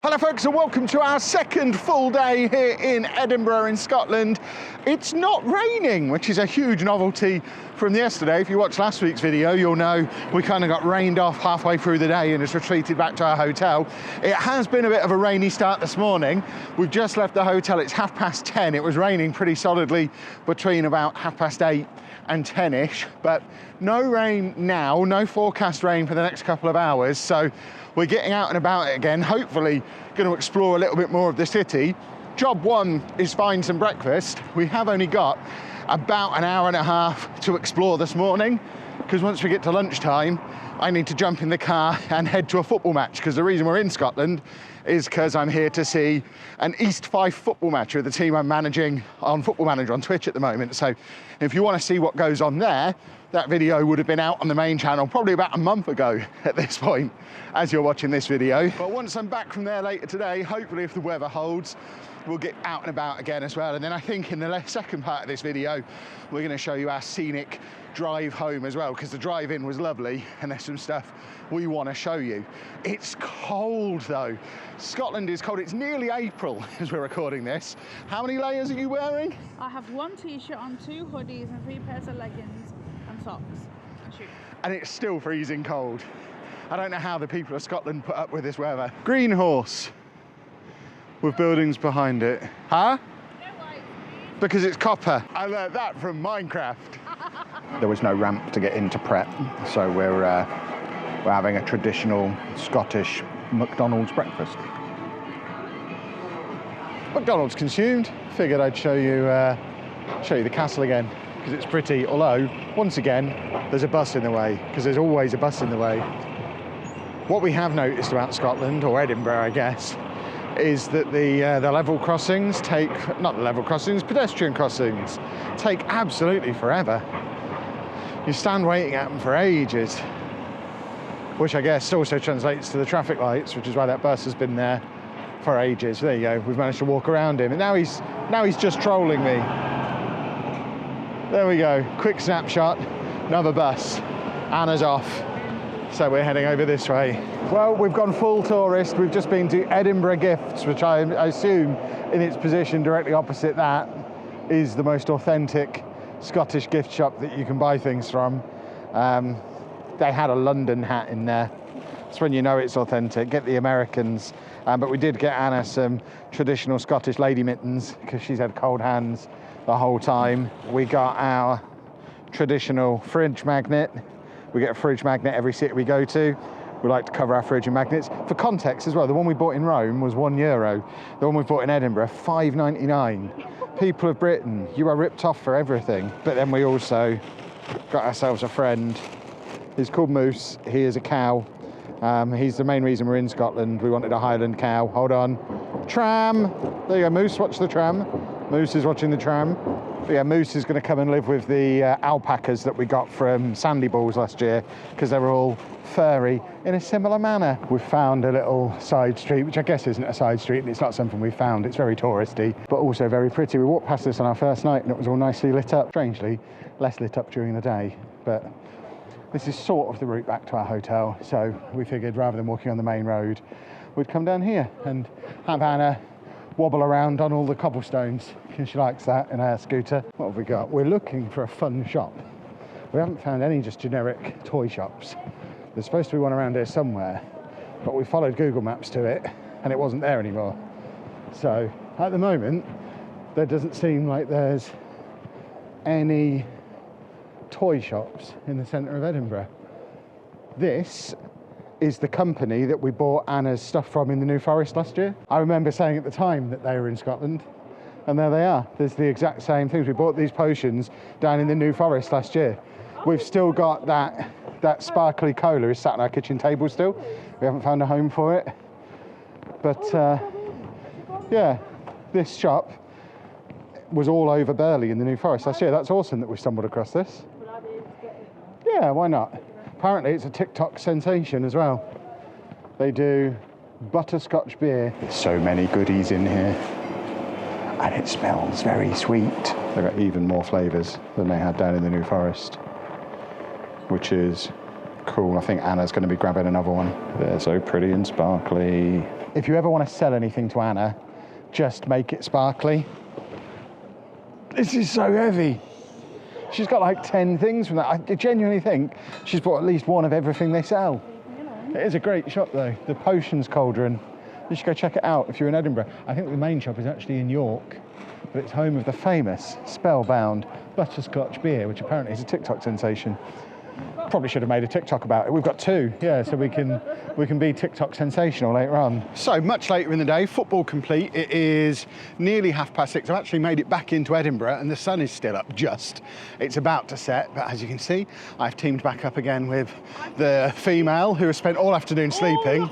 Hello folks and welcome to our second full day here in Edinburgh in Scotland. It's not raining, which is a huge novelty from yesterday. If you watched last week's video, you'll know we kind of got rained off halfway through the day and has retreated back to our hotel. It has been a bit of a rainy start this morning. We've just left the hotel, it's 10:30. It was raining pretty solidly between about 8:30 and 10ish, but no rain now, no forecast rain for the next couple of hours. So we're getting out and about it again, hopefully going to explore a little bit more of the city. Job one is find some breakfast. We have only got about an hour and a half to explore this morning, because once we get to lunchtime, I need to jump in the car and head to a football match, because the reason we're in Scotland is because I'm here to see an East Fife football match with the team I'm managing on Football Manager on Twitch at the moment. So if you want to see what goes on there, that video would have been out on the main channel probably about a month ago at this point, as you're watching this video. But once I'm back from there later today, hopefully if the weather holds, we'll get out and about again as well. And then I think in the second part of this video, we're going to show you our scenic drive home as well, because the drive in was lovely and there's some stuff we want to show you. It's cold though. Scotland is cold. It's nearly April as we're recording this. How many layers are you wearing? I have one t-shirt on, 2 hoodies and 3 pairs of leggings and socks and shoes. And it's still freezing cold. I don't know how the people of Scotland put up with this weather. Green horse with buildings behind it. Huh? Because it's copper. I learned that from Minecraft. There was no ramp to get into Pret, so we're having a traditional Scottish McDonald's breakfast. McDonald's consumed. Figured I'd show you the castle again, because it's pretty. Although once again, there's a bus in the way, because there's always a bus in the way. What we have noticed about Scotland, or Edinburgh, I guess, is that the level crossings take, not the level crossings, pedestrian crossings, take absolutely forever. You stand waiting at them for ages, which I guess also translates to the traffic lights, which is why that bus has been there for ages. There you go, we've managed to walk around him, and now he's just trolling me. There we go, quick snapshot, another bus, Anna's off. So we're heading over this way. Well, we've gone full tourist. We've just been to Edinburgh Gifts, which I assume in its position directly opposite that is the most authentic Scottish gift shop that you can buy things from. They had a London hat in there. That's when you know it's authentic. Get the Americans. But we did get Anna some traditional Scottish lady mittens, because she's had cold hands the whole time. We got our traditional fridge magnet. We get a fridge magnet every city we go to. We like to cover our fridge in magnets. For context as well, the one we bought in Rome was €1. The one we bought in Edinburgh, $5.99. People of Britain, you are ripped off for everything. But then we also got ourselves a friend. He's called Moose. He is a cow. He's the main reason we're in Scotland. We wanted a Highland cow. Hold on. Tram. There you go, Moose, watch the tram. Moose is watching the tram. But yeah, Moose is going to come and live with the alpacas that we got from Sandy Balls last year, because they were all furry in a similar manner. We've found a little side street, which I guess isn't a side street, and it's not something we found. It's very touristy, but also very pretty. We walked past this on our first night and it was all nicely lit up. Strangely, less lit up during the day, but this is sort of the route back to our hotel. So we figured rather than walking on the main road, we'd come down here and have Anna wobble around on all the cobblestones, because she likes that in her scooter. What have we got? We're looking for a fun shop. We haven't found any just generic toy shops. There's supposed to be one around here somewhere, but we followed Google Maps to it and it wasn't there anymore. So at the moment, there doesn't seem like there's any toy shops in the centre of Edinburgh. This is the company that we bought Anna's stuff from in the New Forest last year. I remember saying at the time that they were in Scotland, and there they are. There's the exact same things. We bought these potions down in the New Forest last year. We've still got that sparkly cola is sat on our kitchen table still. We haven't found a home for it. But yeah, this shop was all over Burley in the New Forest last year. That's awesome that we stumbled across this. Yeah, why not? Apparently it's a TikTok sensation as well. They do butterscotch beer. So many goodies in here. And it smells very sweet. They've got even more flavours than they had down in the New Forest, which is Cool, I think Anna's going to be grabbing another one. They're so pretty and sparkly. If you ever want to sell anything to Anna, just make it sparkly. This is so heavy. She's got like 10 things from that. I genuinely think she's bought at least one of everything they sell. It is a great shop though, the Potions Cauldron. You should go check it out if you're in Edinburgh. I think the main shop is actually in York, but it's home of the famous Spellbound butterscotch beer, which apparently is a TikTok sensation. Probably should have made a TikTok about it. We've got 2, yeah, so we can be TikTok sensational later on. So much later in the day, football complete. It is nearly 6:30. I've actually made it back into Edinburgh and the sun is still up just. It's about to set, but as you can see, I've teamed back up again with the female who has spent all afternoon sleeping.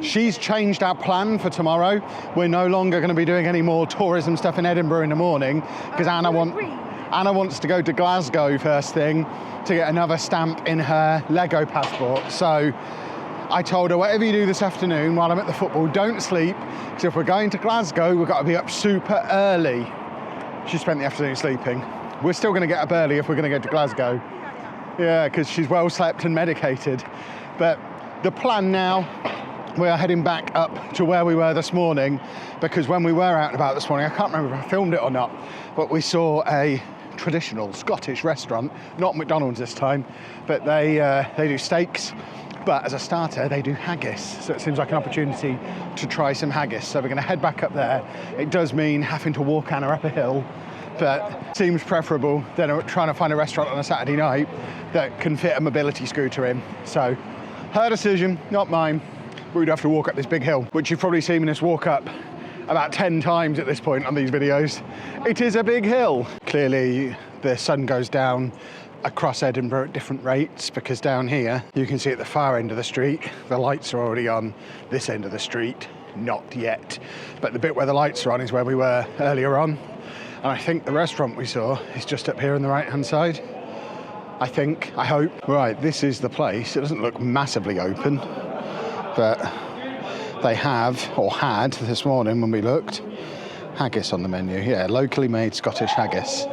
She's changed our plan for tomorrow. We're no longer going to be doing any more tourism stuff in Edinburgh in the morning because Anna wants to go to Glasgow first thing to get another stamp in her Lego passport. So I told her, whatever you do this afternoon while I'm at the football, don't sleep, because if we're going to Glasgow, we've got to be up super early. She spent the afternoon sleeping. We're still going to get up early if we're going to go to Glasgow. Yeah, because she's well slept and medicated. But the plan now, we are heading back up to where we were this morning, because when we were out and about this morning, I can't remember if I filmed it or not, but we saw a traditional Scottish restaurant, not McDonald's this time, but they do steaks, but as a starter they do haggis, so it seems like an opportunity to try some haggis. So we're going to head back up there. It does mean having to walk Anna up a hill, but seems preferable than trying to find a restaurant on a Saturday night that can fit a mobility scooter in. So her decision, not mine. We'd have to walk up this big hill, which you've probably seen us walk up about 10 times at this point on these videos. It is a big hill. Clearly the sun goes down across Edinburgh at different rates, because down here you can see at the far end of the street the lights are already on. This end of the street, not yet, but the bit where the lights are on is where we were earlier on, and I think the restaurant we saw is just up here on the right hand side. I hope. Right, this is the place. It doesn't look massively open, but they have, or had this morning when we looked, haggis on the menu. Yeah, locally made Scottish haggis.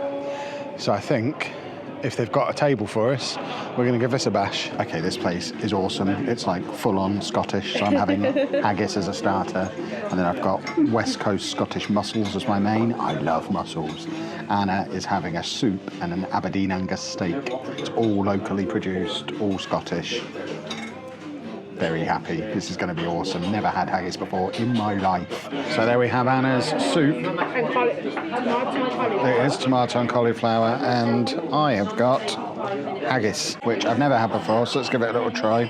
So I think if they've got a table for us, we're going to give this a bash. Okay, this place is awesome. It's like full-on Scottish, so I'm having haggis as a starter. And then I've got West Coast Scottish mussels as my main. I love mussels. Anna is having a soup and an Aberdeen Angus steak. It's all locally produced, all Scottish. Very happy. This is going to be awesome. Never had haggis before in my life. So there we have Anna's soup. It is tomato and cauliflower, and I have got haggis, which I've never had before, so let's give it a little try.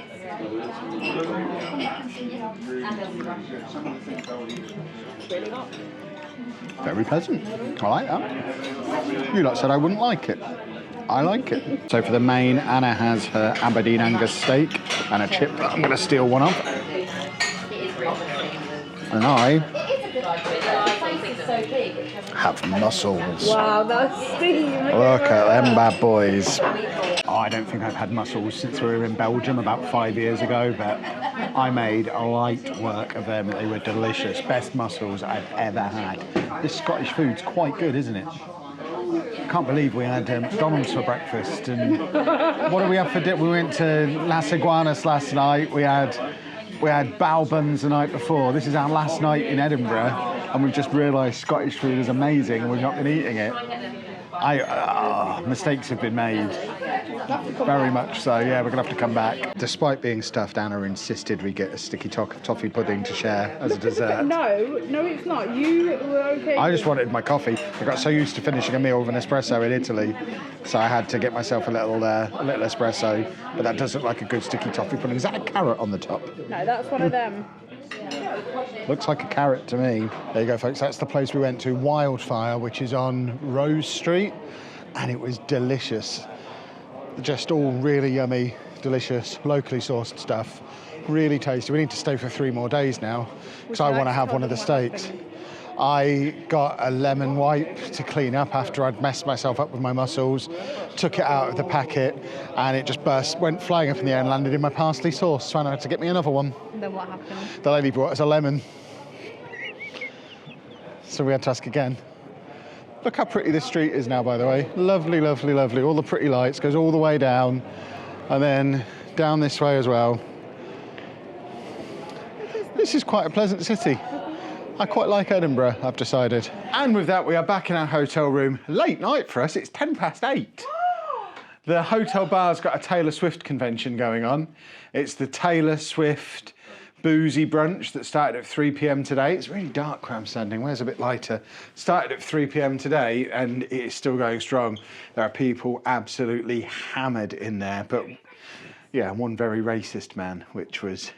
Very pleasant. I like that. You lot said I wouldn't like it. I like it. So for the main, Anna has her Aberdeen Angus steak and a chip that I'm going to steal one of. And I have mussels. Wow, that's steam. Look at them bad boys. Oh, I don't think I've had mussels since we were in Belgium about 5 years ago, but I made a light work of them. They were delicious. Best mussels I've ever had. This Scottish food's quite good, isn't it? I can't believe we had McDonald's for breakfast, and what did we have for dinner? We went to Las Iguanas last night. We had bao buns the night before. This is our last night in Edinburgh, and we've just realised Scottish food is amazing, and we've not been eating it. Mistakes have been made. Very much so, yeah, we're going to have to come back. Despite being stuffed, Anna insisted we get a sticky toffee pudding to share as a dessert. No, it's not. You were okay. I just wanted my coffee. I got so used to finishing a meal with an espresso in Italy, so I had to get myself a little espresso, but that does look like a good sticky toffee pudding. Is that a carrot on the top? No, that's one of them. Looks like a carrot to me. There you go, folks. That's the place we went to, Wildfire, which is on Rose Street, and it was delicious. Just all really yummy, delicious, locally sourced stuff. Really tasty. We need to stay for 3 more days now because I want to have one of the steaks. I got a lemon wipe to clean up after I'd messed myself up with my mussels, took it out of the packet, and it just went flying up in the air and landed in my parsley sauce, so I had to get me another one. And then what happened? The lady brought us a lemon. So we had to ask again. Look how pretty this street is now, by the way. Lovely, lovely, lovely. All the pretty lights, goes all the way down, and then down this way as well. This is quite a pleasant city. I quite like Edinburgh, I've decided. And with that, we are back in our hotel room. Late night for us, it's 8:10. The hotel bar's got a Taylor Swift convention going on. It's the Taylor Swift boozy brunch that started at 3 p.m. today. It's really dark where I'm standing. Where's a bit lighter? Started at 3 p.m. today and it is still going strong. There are people absolutely hammered in there, but yeah, one very racist man, which was...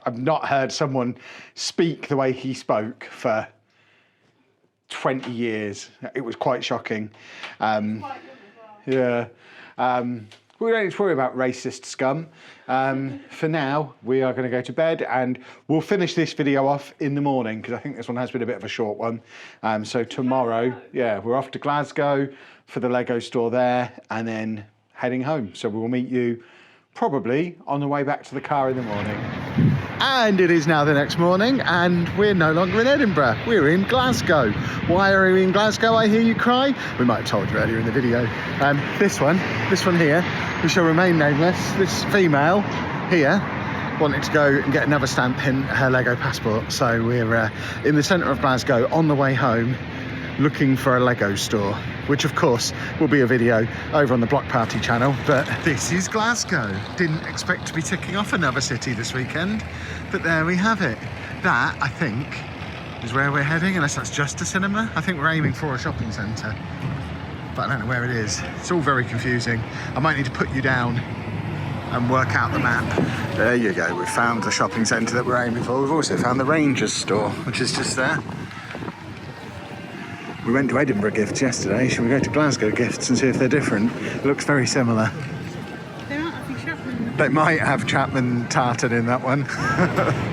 I've not heard someone speak the way he spoke for 20 years. It was quite shocking. Yeah. We don't need to worry about racist scum. For now, we are going to go to bed and we'll finish this video off in the morning because I think this one has been a bit of a short one. So tomorrow, yeah, we're off to Glasgow for the Lego store there and then heading home. So we will meet you probably on the way back to the car in the morning. And it is now the next morning and we're no longer in Edinburgh, we're in Glasgow. Why are we in Glasgow, I hear you cry? We might have told you earlier in the video. This one here, who shall remain nameless, this female here, wanted to go and get another stamp in her Lego passport. So we're in the centre of Glasgow on the way home, looking for a Lego store, which of course will be a video over on the Block Party channel. But this is Glasgow. Didn't expect to be ticking off another city this weekend, but there we have it. That, I think, is where we're heading, unless that's just a cinema. I think we're aiming for a shopping centre, but I don't know where it is. It's all very confusing. I might need to put you down and work out the map. There you go, we've found the shopping centre that we're aiming for. We've also found the Rangers store, which is just there. We went to Edinburgh Gifts yesterday. Shall we go to Glasgow Gifts and see if they're different? It looks very similar. They might have CHAPMAN. They might have CHAPMAN tartan in that one.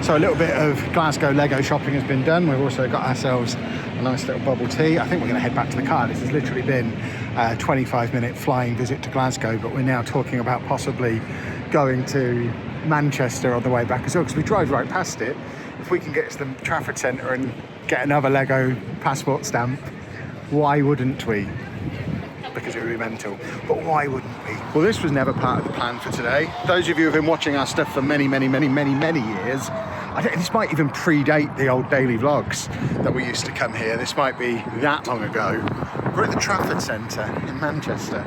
So a little bit of Glasgow Lego shopping has been done. We've also got ourselves a nice little bubble tea. I think we're going to head back to the car. This has literally been a 25-minute flying visit to Glasgow, but we're now talking about possibly going to Manchester on the way back as well, because we drive right past it. If we can get to the Trafford Centre and get another Lego passport stamp, why wouldn't we? Because it would be mental, but why wouldn't we? Well, this was never part of the plan for today. Those of you who have been watching our stuff for many years, this might even predate the old daily vlogs that we used to come here. This might be that long ago. We're at the Trafford Centre in Manchester.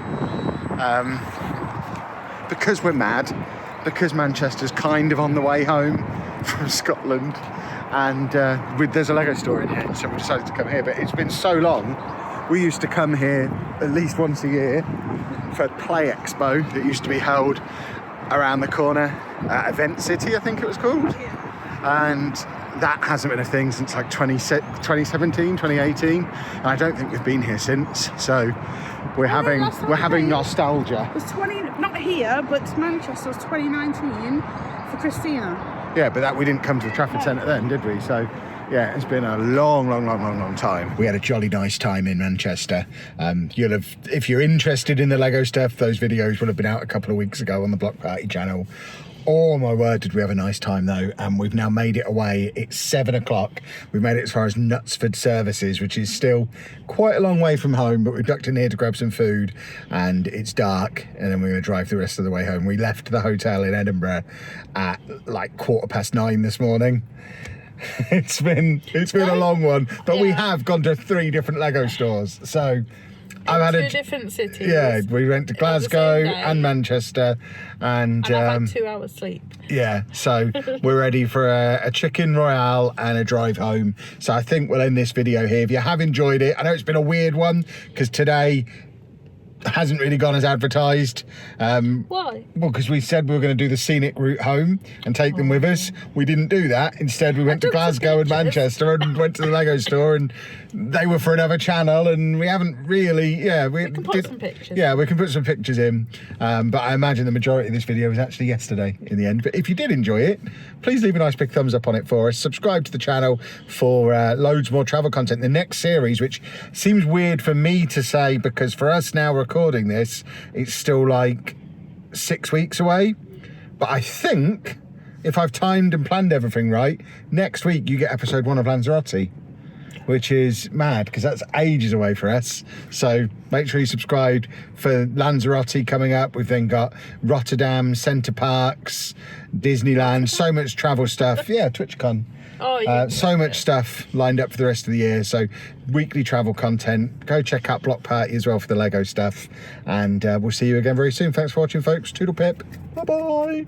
Because we're mad, because Manchester's kind of on the way home from Scotland, and there's a Lego store in here, so we decided to come here. But it's been so long. We used to come here at least once a year for Play Expo that used to be held around the corner at Event City, I think it was called. And that hasn't been a thing since like 2017, 2018, and I don't think we've been here since. So we're having nostalgia. It was not here, but Manchester was 2019 for Christina. Yeah, but we didn't come to the Trafford Centre then, did we? So yeah, it's been a long time. We had a jolly nice time in Manchester. You'll have, if you're interested in the Lego stuff, those videos will have been out a couple of weeks ago on the Block Party channel. Oh my word, did we have a nice time though. And we've now made it away. It's 7 o'clock. We've made it as far as Knutsford Services, which is still quite a long way from home, but we've ducked in here to grab some food and it's dark, and then we're going to drive the rest of the way home. We left the hotel in Edinburgh at like 9:15 this morning. It's been a long one, but we have gone to 3 different Lego stores. So I've had 2 different cities. Yeah, we went to Glasgow and Manchester, and I've had 2 hours sleep. Yeah, so we're ready for a chicken royale and a drive home. So I think we'll end this video here. If you have enjoyed it, I know it's been a weird one because today hasn't really gone as advertised. Why? Well, because we said we were going to do the scenic route home and take them with us. We didn't do that. Instead, we went to Glasgow and Manchester and went to the Lego store, and they were for another channel, and we haven't really, we can put some pictures. Yeah, we can put some pictures in, but I imagine the majority of this video was actually yesterday in the end. But if you did enjoy it, please leave a nice big thumbs up on it for us. Subscribe to the channel for loads more travel content. The next series, which seems weird for me to say because for us now recording this, it's still like 6 weeks away, but I think if I've timed and planned everything right, next week you get episode 1 of Lanzarote. which is mad because that's ages away for us. So make sure you subscribe for Lanzarote coming up. We've then got Rotterdam, Centre Parks, Disneyland, so much travel stuff. Yeah, TwitchCon. Oh, yeah. So much stuff lined up for the rest of the year. So weekly travel content. Go check out Block Party as well for the Lego stuff. And we'll see you again very soon. Thanks for watching, folks. Toodle pip. Bye-bye.